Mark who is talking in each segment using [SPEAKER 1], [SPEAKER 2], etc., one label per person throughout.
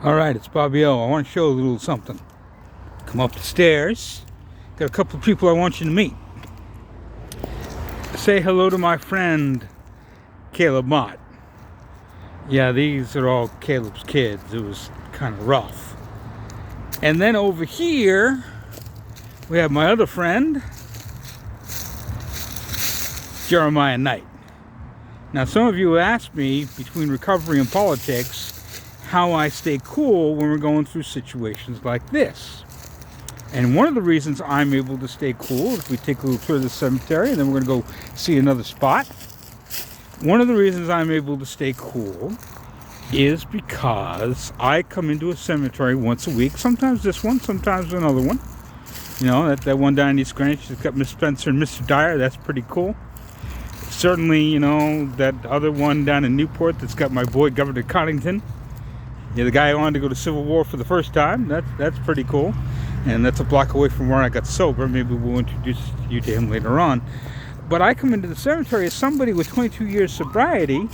[SPEAKER 1] Alright, it's Bobby O. I want to show a little something. Come up the stairs. Got a couple of people I want you to meet. Say hello to my friend, Caleb Mott. Yeah, these are all Caleb's kids. It was kind of rough. And then over here, we have my other friend, Jeremiah Knight. Now, some of you asked me, between recovery and politics, how I stay cool when we're going through situations like this. And one of the reasons I'm able to stay cool is we take a little tour of the cemetery and then we're going to go see another spot. One of the reasons I'm able to stay cool is because I come into a cemetery once a week. Sometimes this one, sometimes another one. You know, that one down in East Greenwich has got Miss Spencer and Mr. Dyer. That's pretty cool. Certainly, you know, that other one down in Newport that's got my boy Governor Coddington. Yeah, the guy who wanted to go to Civil War for the first time. That's pretty cool. And that's a block away from where I got sober. Maybe we'll introduce you to him later on. But I come into the cemetery as somebody with 22 years sobriety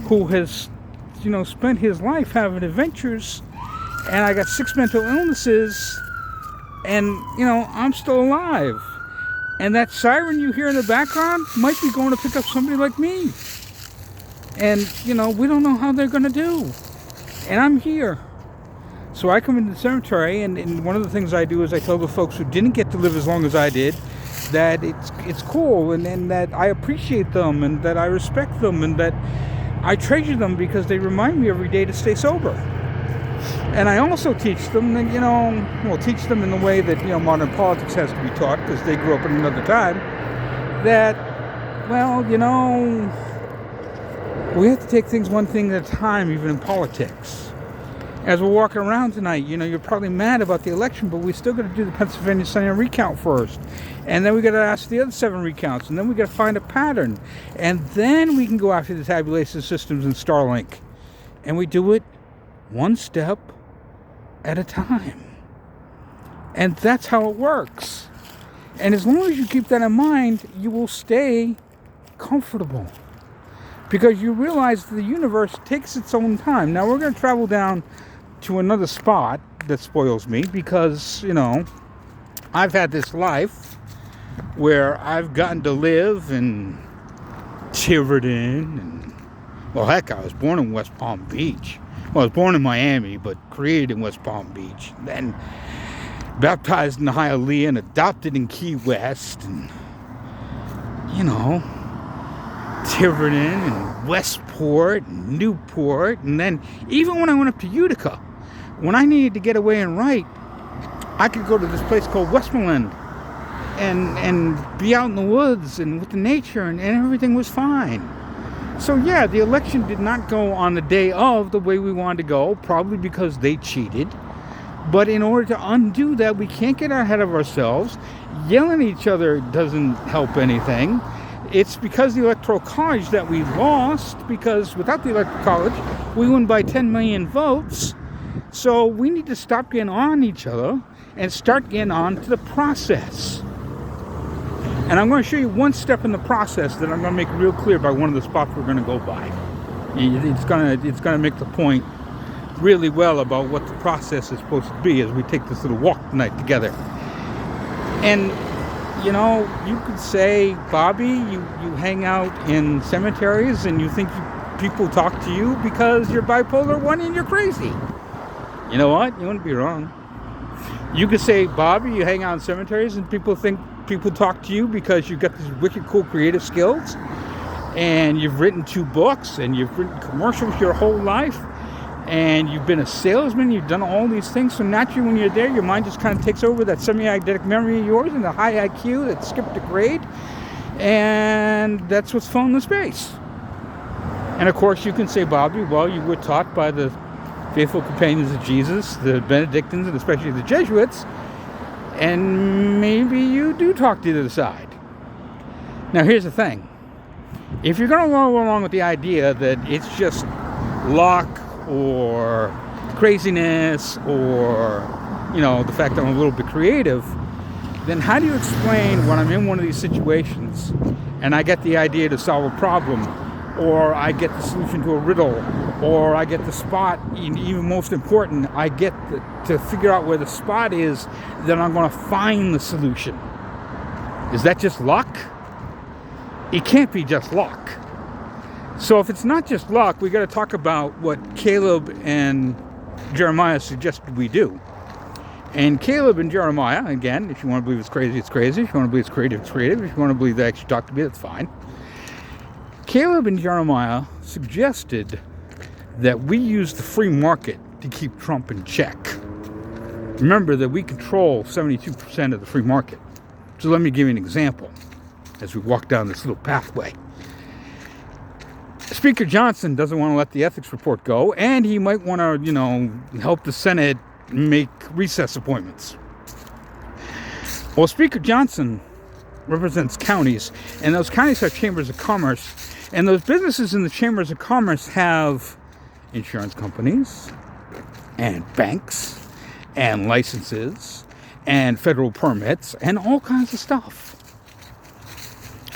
[SPEAKER 1] who has, you know, spent his life having adventures. And I got 6 mental illnesses. And, you know, I'm still alive. And that siren you hear in the background might be going to pick up somebody like me. And, you know, we don't know how they're going to do. And I'm here. So I come into the cemetery, and one of the things I do is I tell the folks who didn't get to live as long as I did that it's cool, and that I appreciate them, and that I respect them, and that I treasure them because they remind me every day to stay sober. And I also teach them that, you know, teach them in the way that, you know, modern politics has to be taught because they grew up in another time, that, well, you know, we have to take things one thing at a time, even in politics. As we're walking around tonight, you know, you're probably mad about the election, but we still got to do the Pennsylvania Senate recount first. And then we got to ask the other 7 recounts. And then we got to find a pattern. And then we can go after the tabulation systems and Starlink. And we do it one step at a time. And that's how it works. And as long as you keep that in mind, you will stay comfortable. Because you realize the universe takes its own time. Now, we're going to travel down to another spot that spoils me because, you know, I've had this life where I've gotten to live in Tiverton. And, well, heck, I was born in West Palm Beach. Well, I was born in Miami, but created in West Palm Beach. Then baptized in Hialeah and adopted in Key West. And, you know, Tiverton and Westport and Newport, and then even when I went up to Utica, when I needed to get away and write, I could go to this place called Westmoreland and be out in the woods and with the nature, and everything was fine. So yeah, the election did not go on the day of the way we wanted to go, probably because they cheated. But in order to undo that, we can't get ahead of ourselves. Yelling at each other doesn't help anything. It's because the Electoral College that we lost, because without the Electoral College, we won by 10 million votes. So we need to stop getting on each other and start getting on to the process. And I'm going to show you one step in the process that I'm going to make real clear by one of the spots we're going to go by. It's going to make the point really well about what the process is supposed to be as we take this little walk tonight together. And you know, you could say, Bobby, you hang out in cemeteries and you think people talk to you because you're bipolar 1 and you're crazy. You know what? You wouldn't be wrong. You could say, Bobby, you hang out in cemeteries and people think people talk to you because you've got these wicked cool creative skills and you've written 2 books and you've written commercials your whole life and you've been a salesman, you've done all these things, so naturally when you're there, your mind just kind of takes over that semi-eidetic memory of yours and the high IQ that skipped a grade, and that's what's filling the space. And of course you can say, Bobby, well, you were taught by the faithful companions of Jesus, the Benedictines, and especially the Jesuits, and maybe you do talk to the other side. Now here's the thing. If you're going to go along with the idea that it's just luck, or craziness, or, you know, the fact that I'm a little bit creative, then how do you explain when I'm in one of these situations and I get the idea to solve a problem or I get the solution to a riddle, or I get the spot, even most important, I get to figure out where the spot is, then I'm going to find the solution. Is that just luck? It can't be just luck. So if it's not just luck, we got to talk about what Caleb and Jeremiah suggested we do. And Caleb and Jeremiah, again, if you want to believe it's crazy, it's crazy. If you want to believe it's creative, it's creative. If you want to believe they actually talked to me, that's fine. Caleb and Jeremiah suggested that we use the free market to keep Trump in check. Remember that we control 72% of the free market. So let me give you an example as we walk down this little pathway. Speaker Johnson doesn't want to let the ethics report go, and he might want to, help the Senate make recess appointments. Well, Speaker Johnson represents counties, and those counties have chambers of commerce, and those businesses in the chambers of commerce have insurance companies and banks and licenses and federal permits and all kinds of stuff.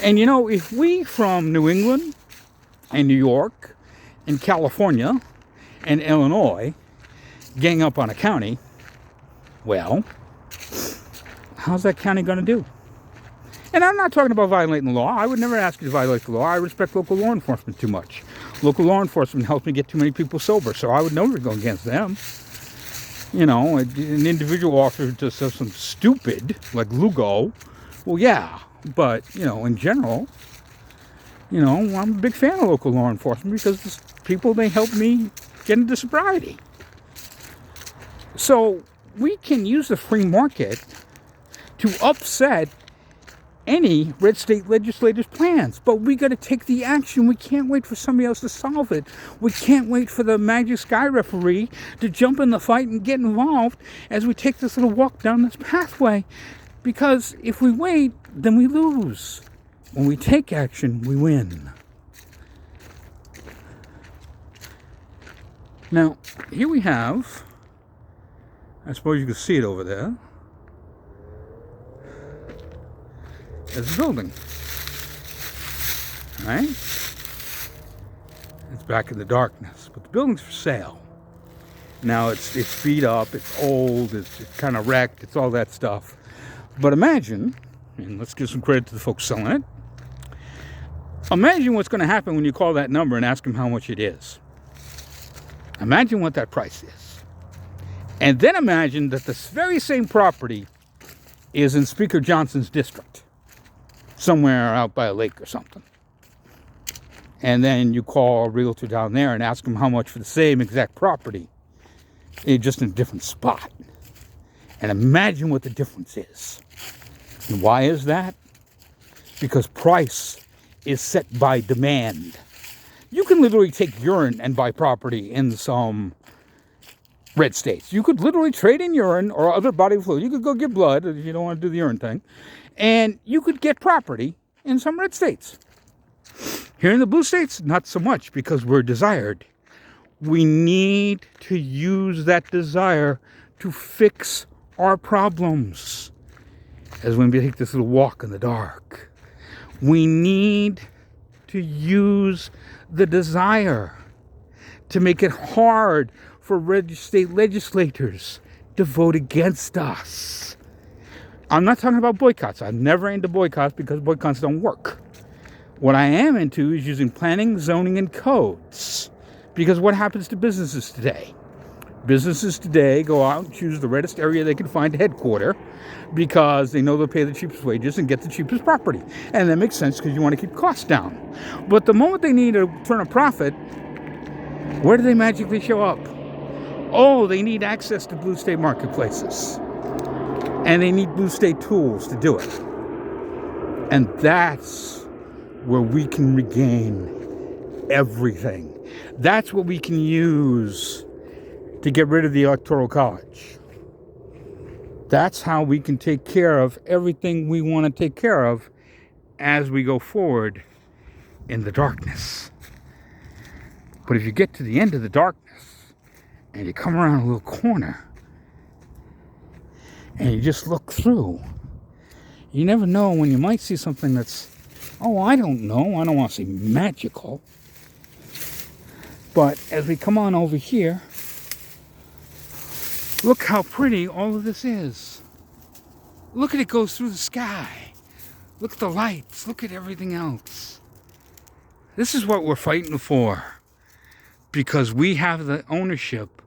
[SPEAKER 1] And if we from New England and New York and California and Illinois gang up on a county, well, how's that county going to do? And I'm not talking about violating the law. I would never ask you to violate the law. I respect local law enforcement too much. Local law enforcement helps me get too many people sober, so I would never go against them. An individual officer does something stupid, like Lugo, well, yeah. But, in general, I'm a big fan of local law enforcement because the people, they help me get into sobriety. So we can use the free market to upset any red state legislators' plans. But we got to take the action. We can't wait for somebody else to solve it. We can't wait for the Magic Sky referee to jump in the fight and get involved as we take this little walk down this pathway. Because if we wait, then we lose. When we take action, we win. Now, here we have, I suppose you can see it over there. There's a building. Right? It's back in the darkness. But the building's for sale. Now, it's beat up, it's old, it's kind of wrecked, it's all that stuff. But imagine, and let's give some credit to the folks selling it, imagine what's going to happen when you call that number and ask them how much it is. Imagine what that price is. And then imagine that this very same property is in Speaker Johnson's district, somewhere out by a lake or something. And then you call a realtor down there and ask them how much for the same exact property, just in a different spot. And imagine what the difference is. And why is that? Because price is set by demand. You can literally take urine and buy property in some red states. You could literally trade in urine or other body fluid. You could go get blood if you don't want to do the urine thing. And you could get property in some red states. Here in the blue states, not so much, because we're desired. We need to use that desire to fix our problems. As when we take this little walk in the dark, we need to use the desire to make it hard for red state legislators to vote against us. I'm not talking about boycotts. I'm never into boycotts because boycotts don't work. What I am into is using planning, zoning, and codes. Because what happens to businesses today? Businesses today go out and choose the reddest area they can find to headquarter because they know they'll pay the cheapest wages and get the cheapest property. And that makes sense because you want to keep costs down. But the moment they need to turn a profit, where do they magically show up? Oh, they need access to blue state marketplaces. And they need blue state tools to do it. And that's where we can regain everything. That's what we can use to get rid of the Electoral College. That's how we can take care of everything we want to take care of as we go forward in the darkness. But if you get to the end of the darkness and you come around a little corner and you just look through, you never know when you might see something that's, I don't know, I don't want to say magical, But as we come on over here, look how pretty all of this is. Look at it goes through the sky. Look at the lights. Look at everything else. This is what we're fighting for. Because we have the ownership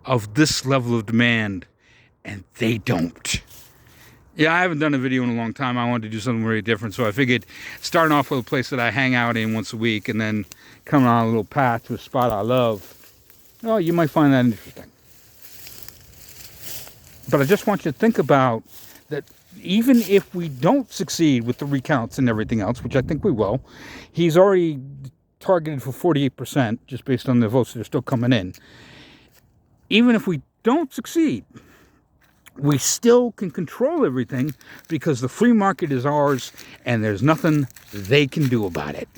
[SPEAKER 1] of this level of demand. And they don't. Yeah, I haven't done a video in a long time. I wanted to do something really different. So I figured starting off with a place that I hang out in once a week. And then coming on a little path to a spot I love. Oh, you might find that interesting. But I just want you to think about that even if we don't succeed with the recounts and everything else, which I think we will, he's already targeted for 48% just based on the votes that are still coming in. Even if we don't succeed, we still can control everything because the free market is ours and there's nothing they can do about it.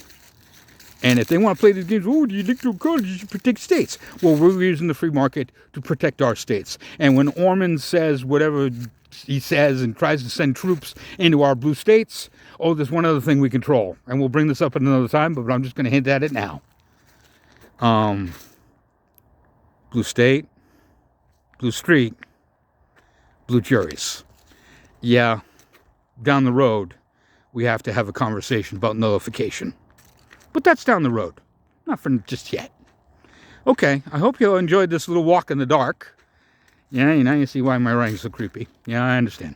[SPEAKER 1] And if they want to play these games, oh, do you think you should protect states? Well, we're using the free market to protect our states. And when Orman says whatever he says and tries to send troops into our blue states, oh, there's one other thing we control. And we'll bring this up at another time, but I'm just going to hint at it now. Blue state, blue street, blue juries. Yeah, down the road, we have to have a conversation about nullification. But that's down the road. Not for just yet. Okay, I hope you enjoyed this little walk in the dark. Yeah, now you see why my writing's so creepy. Yeah, I understand.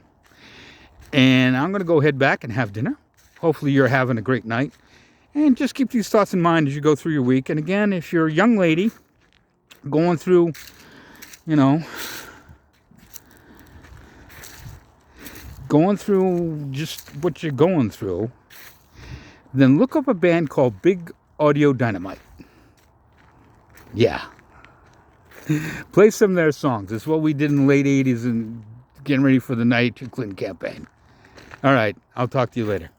[SPEAKER 1] And I'm going to go head back and have dinner. Hopefully you're having a great night. And just keep these thoughts in mind as you go through your week. And again, if you're a young lady going through, going through just what you're going through, then look up a band called Big Audio Dynamite. Yeah. Play some of their songs. It's what we did in the late 80s and getting ready for the night Clinton campaign. All right. I'll talk to you later.